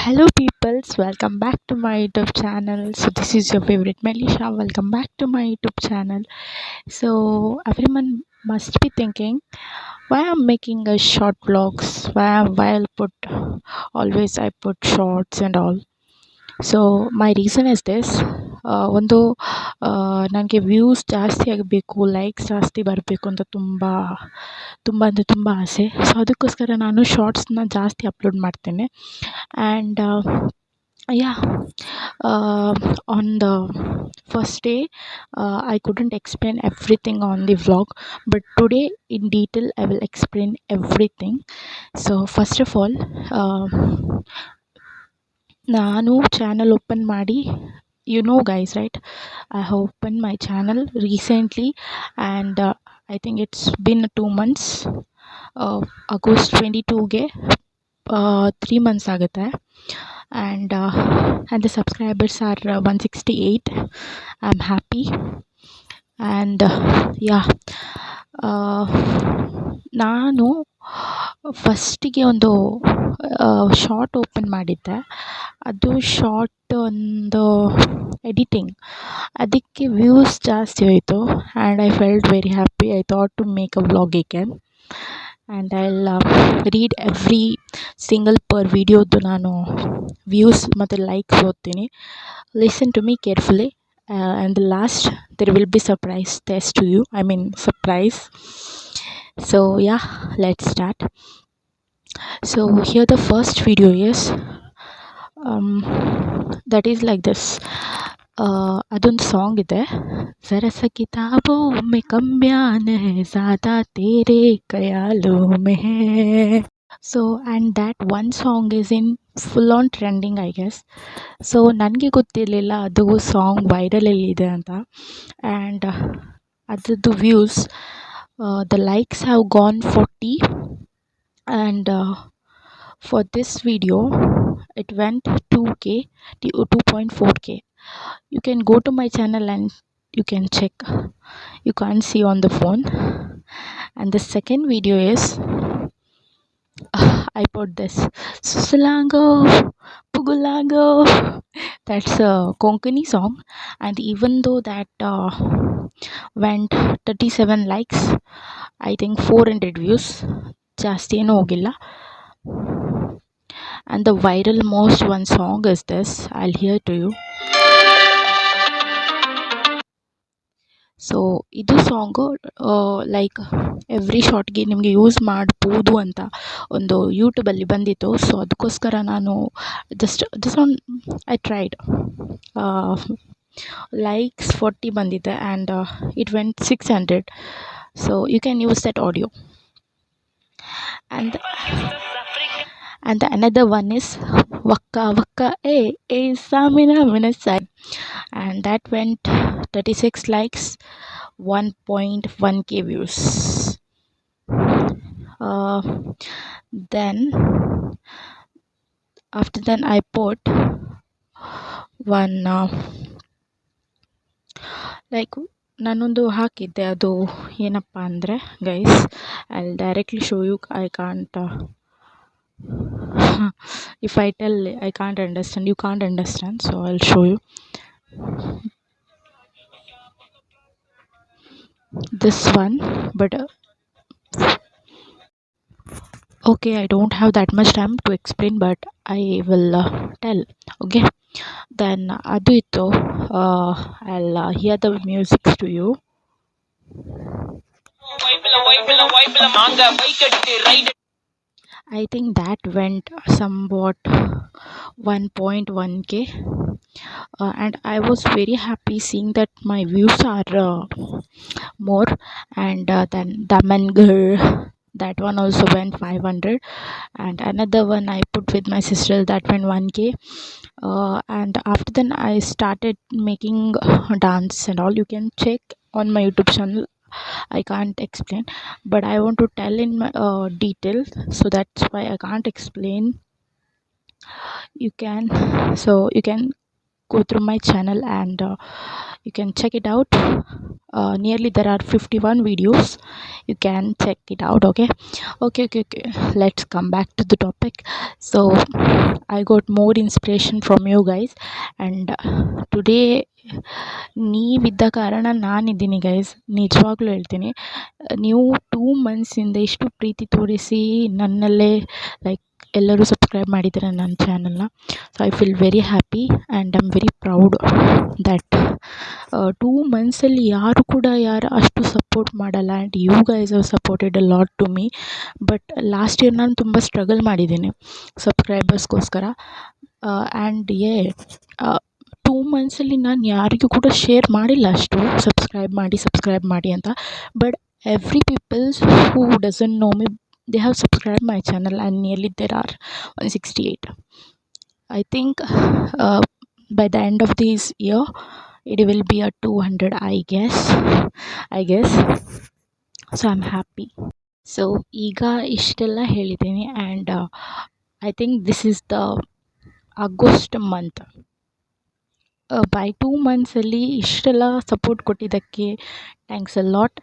Hello, peoples. Welcome back to my YouTube channel. So, this is your favorite Melisha. Welcome back to my YouTube channel. So, everyone must be thinking, why I'm making a short vlogs? Why I'll put always I put shorts and all. So my reason is this. ಒಂದು ನನಗೆ views ಜಾಸ್ತಿ ಆಗಬೇಕು, likes ಜಾಸ್ತಿ ಬರಬೇಕು ಅಂತ ತುಂಬ ತುಂಬ ಅಂದರೆ ತುಂಬ ಆಸೆ. ಸೊ ಅದಕ್ಕೋಸ್ಕರ ನಾನು ಶಾರ್ಟ್ಸ್ನ ಜಾಸ್ತಿ ಅಪ್ಲೋಡ್ ಮಾಡ್ತೇನೆ. And yeah, on the first day I couldn't explain everything on the vlog, but today in detail I will explain everything. So first of all, ನಾನು ಚಾನಲ್ ಓಪನ್ ಮಾಡಿ, you know guys, right? I have opened my channel recently, and I think it's been 2 months. August 22ಗೆ 3 months ಆಗುತ್ತೆ. And the subscribers are 168. I'm happy. And yeah, ನಾನು ಫಸ್ಟಿಗೆ ಒಂದು short open ಮಾಡಿದ್ದೆ. ಅದು short ಒಂದು editing, ಅದಕ್ಕೆ views ಜಾಸ್ತಿ ಹೋಯಿತು. And I felt very happy. I thought to make a vlog again, and I'll read every single per ವಿಡಿಯೋದು ನಾನು ವ್ಯೂಸ್ ಮತ್ತು ಲೈಕ್ಸ್ ಓದ್ತೀನಿ. Listen to me carefully, and the last there will be surprise test to you, I mean surprise. So yeah, let's start. So here the first video is that is like this. ಅದೊಂದು song ಇದೆ, ज़रा सा किताबों में कम बयान है, ज़्यादा तेरे ख्यालों में है. So and that one song is in full on trending, I guess. So ನನಗೆ ಗೊತ್ತಿರಲಿಲ್ಲ ಅದು ಸಾಂಗ್ ವೈರಲಲ್ಲಿದೆ ಅಂತ. ಆ್ಯಂಡ್ ಅದರದ್ದು views, the likes have gone 40, and for this video it went 2k, 2.4k. You can go to my channel and you can check. You can't see on the phone. And the second video is I put this Susalango Pugulango. That's a Konkani song, and even though that went 37 likes, I think 400 views, ಜಾಸ್ತಿ ಏನೂ ಹೋಗಿಲ್ಲ. And the viral most one song is this. I'll hear to you. So ಇದು song like every ಶಾರ್ಟ್ಗೆ ನಿಮಗೆ use ಮಾಡ್ಬೋದು ಅಂತ ಒಂದು ಯೂಟ್ಯೂಬಲ್ಲಿ ಬಂದಿತ್ತು. ಸೊ ಅದಕ್ಕೋಸ್ಕರ ನಾನು just on I tried. Likes 40 ಬಂದಿದೆ, and it went 600. So you can use that audio. And the another one is Wakka Wakka Samina Minasai, and that went 36 likes, 1.1k views. Then after that I put one like ನಾನೊಂದು ಹಾಕಿದ್ದೆ, ಅದು ಏನಪ್ಪ ಅಂದರೆ guys, I will directly show you. I can't if I tell I can't understand, you can't understand, so I'll show you. This one, but okay, I don't have that much time to explain, but I will tell. Okay, then adu ittu, I'll hear the music to you. I think that went somewhat 1.1k, and I was very happy seeing that my views are more. And then Daman Girl, that one also went 500, and another one I put with my sister, that went 1k. And after then I started making dance and all. You can check on my YouTube channel. I can't explain, but I want to tell in my detail, so that's why I can't explain. You can go through my channel, and You can check it out. Nearly there are 51 videos. You can check it out. Okay. Let's come back to the topic. So I got more inspiration from you guys, and today ನೀವಿದ್ದ ಕಾರಣ ನಾನಿದ್ದೀನಿ guys. ನಿಜವಾಗ್ಲೂ ಹೇಳ್ತೀನಿ, ನೀವು 2 ಮಂತ್ಸಿಂದ ಇಷ್ಟು ಪ್ರೀತಿ ತೋರಿಸಿ ನನ್ನಲ್ಲೇ like ಎಲ್ಲರೂ subscribe ಮಾಡಿದ್ದೀರ ನನ್ನ ಚಾನಲ್ನ. So I feel very happy and I am very proud that 2 ಮಂತ್ಸಲ್ಲಿ ಯಾರು ಅಷ್ಟು ಸಪೋರ್ಟ್ ಮಾಡಲ್ಲ. And you guys have supported a lot to me. But last year ನಾನು ತುಂಬ ಸ್ಟ್ರಗಲ್ ಮಾಡಿದ್ದೀನಿ ಸಬ್ಸ್ಕ್ರೈಬರ್ಸ್ಗೋಸ್ಕರ. ಆ್ಯಂಡ್ 2 ಮಂತ್ಸಲ್ಲಿ ನಾನು ಯಾರಿಗೂ ಕೂಡ ಶೇರ್ ಮಾಡಿಲ್ಲ ಅಷ್ಟು ಸಬ್ಸ್ಕ್ರೈಬ್ ಮಾಡಿ ಅಂತ. But every peoples who doesn't know me, they have subscribed my channel, and nearly there are 168. I think by the end of this year it will be a 200, I guess. So I'm happy. So ಈಗ ಇಷ್ಟೆಲ್ಲ ಹೇಳಿದ್ದೀನಿ, and I think this is the August month. By 2 ಮಂತ್ಸಲ್ಲಿ ಇಷ್ಟೆಲ್ಲ support ಕೊಟ್ಟಿದ್ದಕ್ಕೆ thanks a lot.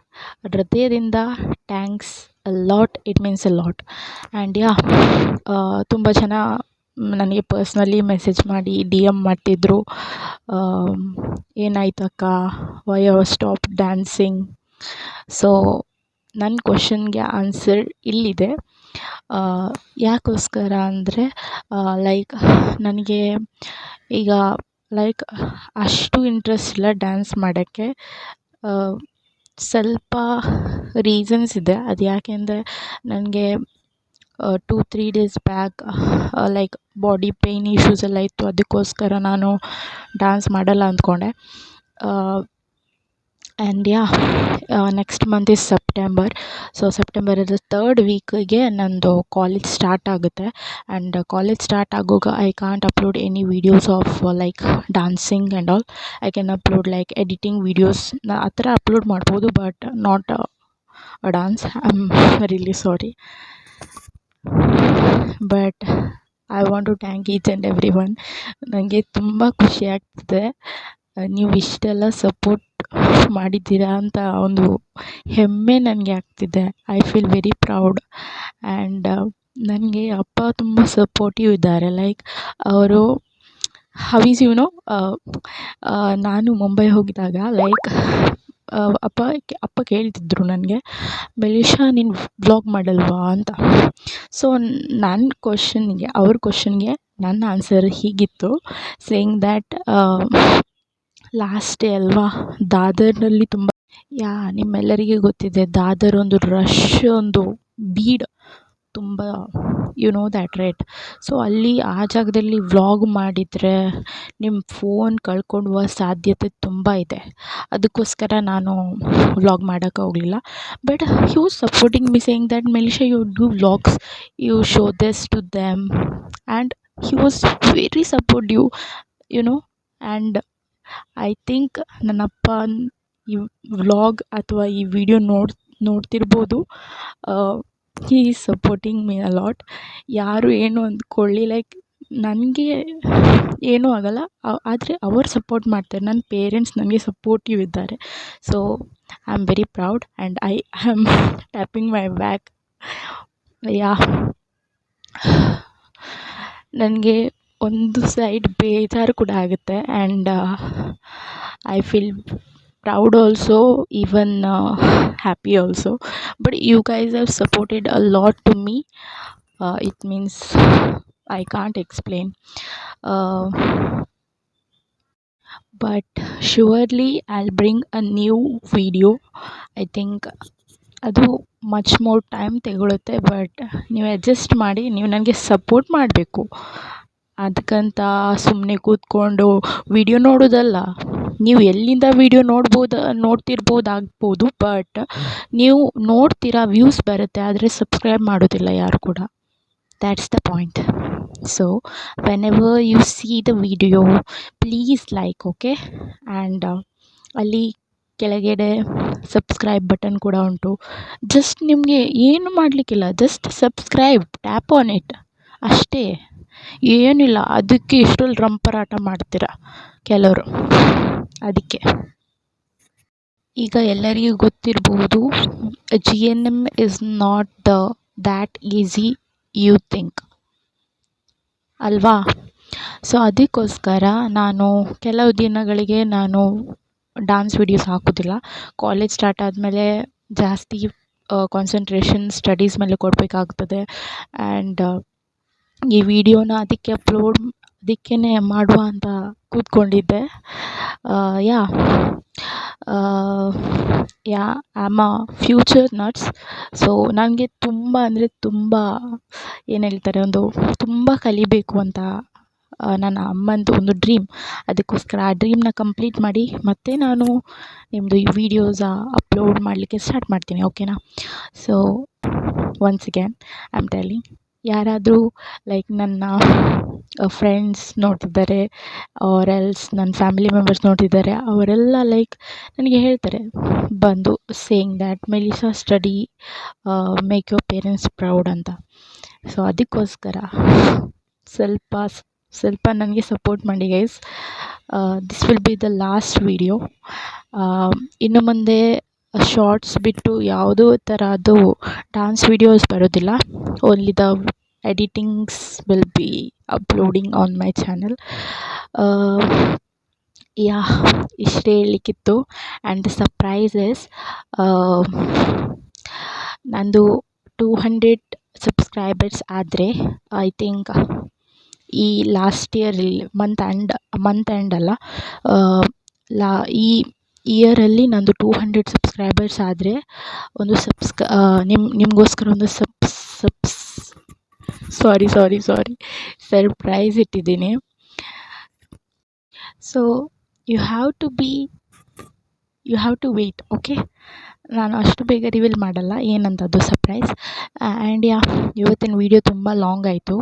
ಹೃದಯದಿಂದ thanks a lot. It means a lot. And ತುಂಬ ಜನ ನನಗೆ ಪರ್ಸ್ನಲಿ ಮೆಸೇಜ್ ಮಾಡಿ DM ಮಾಡ್ತಿದ್ರು, ಏನಾಯ್ತಕ್ಕ, why you stop dancing. So ನನ್ನ ಕ್ವಶನ್ಗೆ ಆನ್ಸರ್ ಇಲ್ಲಿದೆ. ಯಾಕೋಸ್ಕರ ಅಂದರೆ ಲೈಕ್ ನನಗೆ ಈಗ ಲೈಕ್ ಅಷ್ಟು ಇಂಟ್ರೆಸ್ಟ್ ಇಲ್ಲ ಡ್ಯಾನ್ಸ್ ಮಾಡೋಕ್ಕೆ. ಸ್ವಲ್ಪ ರೀಸನ್ಸ್ ಇದೆ. ಅದು ಯಾಕೆ ಅಂದರೆ ನನಗೆ 2-3 days back like body pain issues ಎಲ್ಲ ಇತ್ತು. ಅದಕ್ಕೋಸ್ಕರ ನಾನು ಡ್ಯಾನ್ಸ್ ಮಾಡಲ್ಲ ಅಂದ್ಕೊಂಡೆ. And next month is September. So ಸೆಪ್ಟೆಂಬರದ 3rd ವೀಕಿಗೆ ನಂದು ಕಾಲೇಜ್ ಸ್ಟಾರ್ಟ್ ಆಗುತ್ತೆ. ಆ್ಯಂಡ್ ಕಾಲೇಜ್ ಸ್ಟಾರ್ಟ್ ಆಗುವಾಗ I can't upload any videos of like dancing and all. I can upload like editing videos, ಆ ಥರ ಅಪ್ಲೋಡ್ ಮಾಡ್ಬೋದು, but not a dance. I am really sorry. But I want to thank each and every one. ನನಗೆ ತುಂಬ ಖುಷಿ ಆಗ್ತಿದೆ, ನೀವು ಇಷ್ಟೆಲ್ಲ support ಮಾಡಿದ್ದೀರಾ ಅಂತ ಒಂದು ಹೆಮ್ಮೆ ನನಗೆ ಆಗ್ತಿದೆ. I feel very proud. And ನನಗೆ ಅಪ್ಪ ತುಂಬ ಸಪೋರ್ಟಿವ್ ಇದ್ದಾರೆ. ಲೈಕ್ ಅವರು ಹೌ ಈಸ್ ನಾನು ಮುಂಬೈ ಹೋಗಿದಾಗ ಲೈಕ್ ಅಪ್ಪ ಕೇಳ್ತಿದ್ರು ನನಗೆ, ಮೆಲಿಶಾ ನೀನು ವ್ಲಾಗ್ ಮಾಡಲ್ವಾ ಅಂತ. ಸೊ ಅವ್ರ ಕ್ವಶನ್ಗೆ ನನ್ನ ಆನ್ಸರ್ ಹೀಗಿತ್ತು, ಸೇಯಿಂಗ್ ದ್ಯಾಟ್ ಲಾಸ್ಟ್ ಡೇ ಅಲ್ವಾ, ದಾದರ್ನಲ್ಲಿ ತುಂಬ ನಿಮ್ಮೆಲ್ಲರಿಗೆ ಗೊತ್ತಿದೆ, ದಾದರ್ ಒಂದು ರಶ್, ಒಂದು ಬೀಡ್ ತುಂಬ, you know that right. So ಅಲ್ಲಿ ಆ ಜಾಗದಲ್ಲಿ ವ್ಲಾಗ್ ಮಾಡಿದರೆ ನಿಮ್ಮ ಫೋನ್ ಕಳ್ಕೊಳ್ಳುವ ಸಾಧ್ಯತೆ ತುಂಬ ಇದೆ. ಅದಕ್ಕೋಸ್ಕರ ನಾನು ವ್ಲಾಗ್ ಮಾಡೋಕ್ಕೆ ಹೋಗಲಿಲ್ಲ. But he was supporting me, saying that Melissa you do vlogs, you show this to them. And he was very supportive, and I think ನನ್ನಪ್ಪ ಈ ವ್ಲಾಗ್ ಅಥವಾ ಈ ವಿಡಿಯೋ ನೋಡ್ತಿರ್ಬೋದು. He is supporting me a lot. ಯಾರು ಏನು ಅಂದ್ಕೊಳ್ಳಿ, like ನನಗೆ ಏನೂ ಆಗೋಲ್ಲ, ಆದರೆ ಅವರು ಸಪೋರ್ಟ್ ಮಾಡ್ತಾರೆ. ನನ್ನ ಪೇರೆಂಟ್ಸ್ ನನಗೆ ಸಪೋರ್ಟಿವ್ ಇದ್ದಾರೆ. So I am very proud and I am tapping my back. ನನಗೆ ಒಂದು ಸೈಡ್ ಬೇಜಾರು ಕೂಡ ಆಗುತ್ತೆ. And I feel proud also, even happy also. But you guys have supported a lot to me. It means I can't explain. But surely I'll bring a new video. I think ಅದು much more time ತಗೊಳುತ್ತೆ. But ನೀವು adjust ಮಾಡಿ, ನೀವು ನನಗೆ support ಮಾಡಬೇಕು. ಅದಕ್ಕಂತ ಸುಮ್ಮನೆ ಕೂತ್ಕೊಂಡು ವಿಡಿಯೋ ನೋಡೋದಲ್ಲ. ನೀವು ಎಲ್ಲಿಂದ ವಿಡಿಯೋ ನೋಡ್ತಿರ್ಬೋದಾಗ್ಬೋದು, ಬಟ್ ನೀವು ನೋಡ್ತೀರಾ, ವ್ಯೂಸ್ ಬರುತ್ತೆ, ಆದರೆ ಸಬ್ಸ್ಕ್ರೈಬ್ ಮಾಡೋದಿಲ್ಲ ಯಾರು ಕೂಡ. That's the point. So whenever you see the video, please like, okay. And ಅಲ್ಲಿ ಕೆಳಗಡೆ ಸಬ್ಸ್ಕ್ರೈಬ್ ಬಟನ್ ಕೂಡ ಉಂಟು. ಜಸ್ಟ್ ನಿಮಗೆ ಏನು ಮಾಡಲಿಕ್ಕಿಲ್ಲ, just subscribe, tap on it ಅಷ್ಟೇ, ಏನಿಲ್ಲ. ಅದಕ್ಕೆ ಇಷ್ಟೊಂದು ರಂಪರಾಟ ಮಾಡ್ತೀರ ಕೆಲವರು. ಅದಕ್ಕೆ. ಈಗ ಎಲ್ಲರಿಗೂ ಗೊತ್ತಿರಬಹುದು, GNM is not that easy you think ಅಲ್ವಾ? ಸೊ ಅದಕ್ಕೋಸ್ಕರ ನಾನು ಕೆಲವು ದಿನಗಳಿಗೆ ನಾನು ಡಾನ್ಸ್ ವಿಡಿಯೋಸ್ ಹಾಕೋದಿಲ್ಲ. ಕಾಲೇಜ್ ಸ್ಟಾರ್ಟ್ ಆದಮೇಲೆ ಜಾಸ್ತಿ ಕಾನ್ಸಂಟ್ರೇಷನ್ ಸ್ಟಡೀಸ್ ಮೇಲೆ ಕೊಡಬೇಕಾಗ್ತದೆ. ಆ್ಯಂಡ್ ಈ ವಿಡಿಯೋನ ಅದಕ್ಕೇ ಮಾಡುವ ಅಂತ ಕೂತ್ಕೊಂಡಿದ್ದೆ. Yeah I am a future nurse. So ನನಗೆ ತುಂಬ ಅಂದರೆ ತುಂಬ ಏನು ಹೇಳ್ತಾರೆ, ತುಂಬ ಕಲಿಬೇಕು ಅಂತ ನನ್ನ ಅಮ್ಮಂದು ಒಂದು ಡ್ರೀಮ್. ಅದಕ್ಕೋಸ್ಕರ ಆ ಡ್ರೀಮ್ನ ಕಂಪ್ಲೀಟ್ ಮಾಡಿ ಮತ್ತೆ ನಾನು ನಿಮ್ಮದು ಈ ವಿಡಿಯೋಸ ಅಪ್ಲೋಡ್ ಮಾಡಲಿಕ್ಕೆ ಸ್ಟಾರ್ಟ್ ಮಾಡ್ತೀನಿ, ಓಕೆನಾ? So once again I am telling, ಯಾರಾದರೂ ಲೈಕ್ ನನ್ನ ಫ್ರೆಂಡ್ಸ್ ನೋಡ್ತಿದ್ದಾರೆ ಆರ್ ಎಲ್ಸ್ ನನ್ನ ಫ್ಯಾಮಿಲಿ ಮೆಂಬರ್ಸ್ ನೋಡ್ತಿದ್ದಾರೆ, ಅವರೆಲ್ಲ ಲೈಕ್ ನನಗೆ ಹೇಳ್ತಾರೆ ಬಂದು saying that Melissa study make your parents proud ಅಂತ. ಸೊ ಅದಕ್ಕೋಸ್ಕರ ಸ್ವಲ್ಪ ನನಗೆ ಸಪೋರ್ಟ್ ಮಾಡಿ guys. This will be the last video. ಇನ್ನು ಮುಂದೆ ಶಾರ್ಟ್ಸ್ ಬಿಟ್ಟು ಯಾವುದೋ ಥರದ್ದು ಡಾನ್ಸ್ ವಿಡಿಯೋಸ್ ಬರೋದಿಲ್ಲ. Only the editings will be uploading on my channel. Yeah ಇಷ್ಟೇ ಹೇಳಲಿಕ್ಕಿತ್ತು. ಆ್ಯಂಡ್ ದ ಸರ್ಪ್ರೈಸಸ್, ನಂದು 200 ಸಬ್ಸ್ಕ್ರೈಬರ್ಸ್ ಆದರೆ ಐ ಥಿಂಕ್ ಈ ಲಾಸ್ಟ್ ಇಯರಲ್ಲಿ ಮಂತ್ ಎಂಡ್ ಅಲ್ಲ, ಈ ಇಯರಲ್ಲಿ ನಂದು 200 ಸಬ್ಸ್ಕ್ರೈಬರ್ಸ್ ಆದರೆ ಒಂದು ನಿಮಗೋಸ್ಕರ ಒಂದು ಸರ್ಪ್ರೈಸ್ ಇಟ್ಟಿದ್ದೀನಿ. So you have to wait, okay? ನಾನು ಅಷ್ಟು ಬೇಗ ರಿವೀಲ್ ಮಾಡಲ್ಲ ಏನಂತ ಅದು ಸರ್ಪ್ರೈಸ್. ಆ್ಯಂಡ್ ಯಾ, ಇವತ್ತಿನ ವೀಡಿಯೋ ತುಂಬ ಲಾಂಗ್ ಆಯಿತು.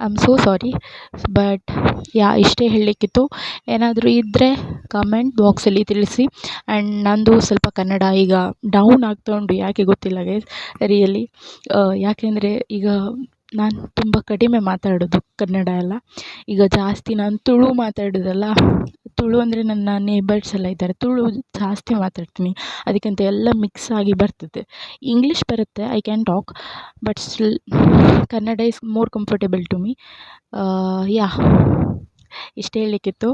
I am so sorry, but yeah ಇಷ್ಟೇ ಹೇಳಲಿಕ್ಕಿತ್ತು. ಏನಾದರೂ ಇದ್ದರೆ ಕಮೆಂಟ್ ಬಾಕ್ಸಲ್ಲಿ ತಿಳಿಸಿ. ಆ್ಯಂಡ್ ನಂದು ಸ್ವಲ್ಪ ಕನ್ನಡ ಈಗ ಡೌನ್ ಆಗ್ತಾ ಉಂಟು, ಯಾಕೆ ಗೊತ್ತಿಲ್ಲ ಗೈಸ್, ರಿಯಲಿ. ಯಾಕೆಂದರೆ ಈಗ ನಾನು ತುಂಬ ಕಡಿಮೆ ಮಾತಾಡೋದು ಕನ್ನಡ ಎಲ್ಲ. ಈಗ ಜಾಸ್ತಿ ನಾನು ತುಳು ಮಾತಾಡೋದಲ್ಲ. ತುಳು ಅಂದರೆ ನನ್ನ ನೇಬರ್ಸ್ ಎಲ್ಲ ಇದ್ದಾರೆ, ತುಳು ಜಾಸ್ತಿ ಮಾತಾಡ್ತೀನಿ. ಅದಕ್ಕಂತ ಎಲ್ಲ ಮಿಕ್ಸ್ ಆಗಿ ಬರ್ತದೆ. ಇಂಗ್ಲೀಷ್ ಬರುತ್ತೆ, I can talk, but still Kannada is more comfortable to me. Yeah ಇಷ್ಟು ಹೇಳಲಿಕ್ಕಿತ್ತು.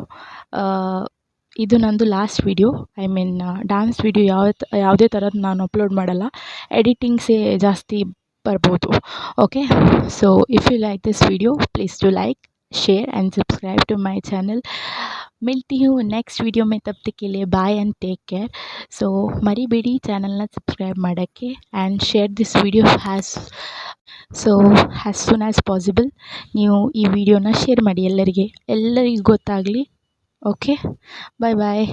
ಇದು ನಂದು last video. I mean dance video ಯಾವುದೇ ಥರದ್ದು ನಾನು ಅಪ್ಲೋಡ್ ಮಾಡಲ್ಲ. ಎಡಿಟಿಂಗ್ಸೇ ಜಾಸ್ತಿ ಬರ್ಬೋದು, okay? So if you like this video, please do like, share and subscribe to my channel. मिलती हूँ नेक्स्ट वीडियो में, तब तक के लिए bye and take care. So ಮರಿಬೇಡಿ ಚಾನಲ್ನ ಸಬ್ಸ್ಕ್ರೈಬ್ ಮಾಡೋಕ್ಕೆ and share this video as soon as possible. ನೀವು ಈ ವಿಡಿಯೋನ ಶೇರ್ ಮಾಡಿ ಎಲ್ಲರಿಗೂ ಗೊತ್ತಾಗಲಿ, ಓಕೆ? ಬಾಯ್ ಬಾಯ್.